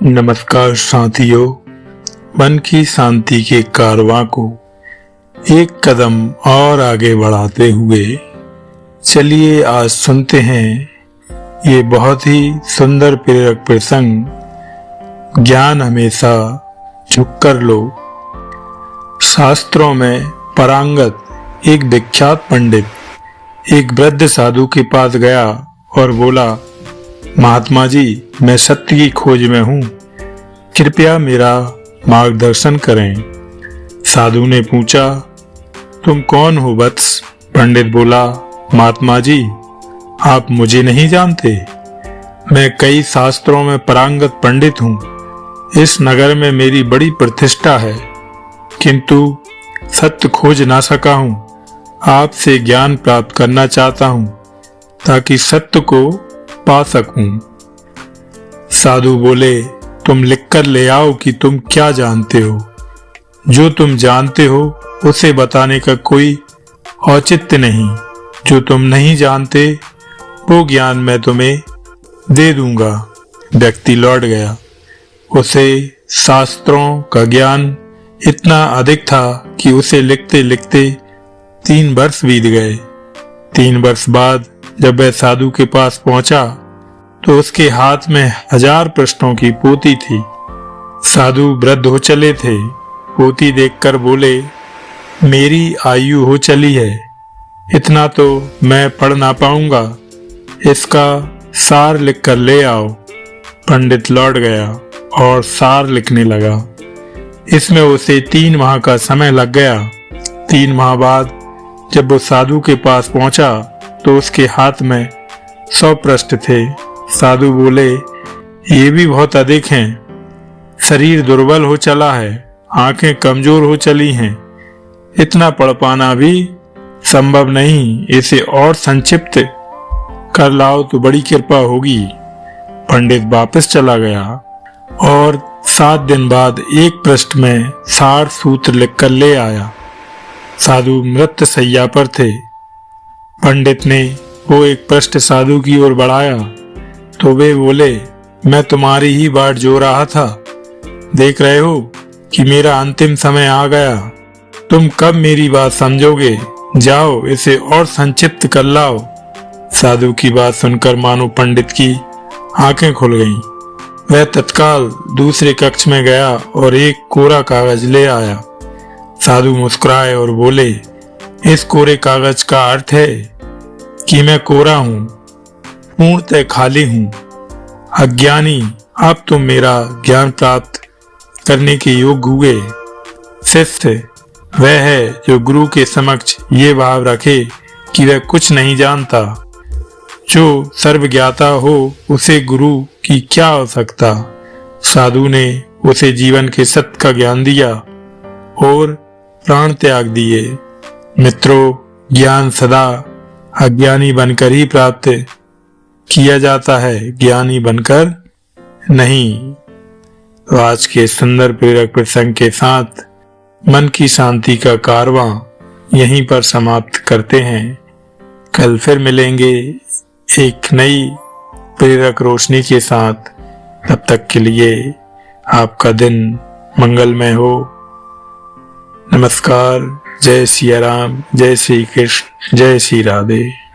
नमस्कार साथियों, मन की शांति के कारवां को एक कदम और आगे बढ़ाते हुए चलिए आज सुनते हैं ये बहुत ही सुंदर प्रेरक प्रसंग। ज्ञान हमेशा झुक कर लो। शास्त्रों में पारंगत एक विख्यात पंडित एक वृद्ध साधु के पास गया और बोला, महात्मा जी, मैं सत्य की खोज में हूँ, कृपया मेरा मार्गदर्शन करें। साधु ने पूछा, तुम कौन हो वत्स? पंडित बोला, महात्मा जी, आप मुझे नहीं जानते। मैं कई शास्त्रों में पारंगत पंडित हूँ। इस नगर में मेरी बड़ी प्रतिष्ठा है, किंतु सत्य खोज ना सका हूँ। आपसे ज्ञान प्राप्त करना चाहता हूँ ताकि सत्य को पा सकूं। साधु बोले, तुम लिखकर ले आओ कि तुम क्या जानते हो। जो तुम जानते हो उसे बताने का कोई औचित्य नहीं। जो तुम नहीं जानते वो ज्ञान मैं तुम्हें दे दूंगा। व्यक्ति लौट गया। उसे शास्त्रों का ज्ञान इतना अधिक था कि उसे लिखते लिखते 3 वर्ष बीत गए। 3 वर्ष बाद जब वह साधु के पास पहुंचा तो उसके हाथ में 1000 प्रश्नों की पोथी थी। साधु वृद्ध हो चले थे। पोथी देखकर बोले, मेरी आयु हो चली है, इतना तो मैं पढ़ ना पाऊंगा। इसका सार लिख कर ले आओ। पंडित लौट गया और सार लिखने लगा। इसमें उसे 3 माह का समय लग गया। 3 माह बाद जब वो साधु के पास पहुंचा तो उसके हाथ में 100 पृष्ठ थे। साधु बोले, ये भी बहुत अधिक हैं। शरीर दुर्बल हो चला है, आंखें कमजोर हो चली हैं, इतना पढ़ पाना भी संभव नहीं। इसे और संक्षिप्त कर लाओ तो बड़ी कृपा होगी। पंडित वापस चला गया और 7 दिन बाद एक पृष्ठ में 60 सूत्र लिखकर ले आया। साधु मृत शैया पर थे। पंडित ने वो एक पृष्ठ साधु की ओर बढ़ाया तो वे बोले, मैं तुम्हारी ही बाट जो रहा था। देख रहे हो कि मेरा अंतिम समय आ गया। तुम कब मेरी बात समझोगे? जाओ इसे और संक्षिप्त कर लाओ। साधु की बात सुनकर मानो पंडित की आंखें खुल गईं। वह तत्काल दूसरे कक्ष में गया और एक कोरा कागज ले आया। साधु मुस्कुराए और बोले, इस कोरे कागज का अर्थ है कि मैं कोरा हूँ, पूर्णतः खाली हूँ, अज्ञानी। अब तुम मेरा ज्ञान प्राप्त करने के योग्य हुए। शिष्य वह है जो गुरु के समक्ष ये भाव रखे कि वह कुछ नहीं जानता। जो सर्वज्ञाता हो उसे गुरु की क्या आवश्यकता। साधु ने उसे जीवन के सत्य का ज्ञान दिया और प्राण त्याग दिए। मित्रों, ज्ञान सदा अज्ञानी बनकर ही प्राप्त किया जाता है, ज्ञानी बनकर नहीं। तो आज के सुंदर प्रेरक प्रसंग के साथ मन की शांति का कारवां यहीं पर समाप्त करते हैं। कल फिर मिलेंगे एक नई प्रेरक रोशनी के साथ। तब तक के लिए आपका दिन मंगलमय हो। नमस्कार। जय सिया राम, जय श्री कृष्ण, जय श्री राधे।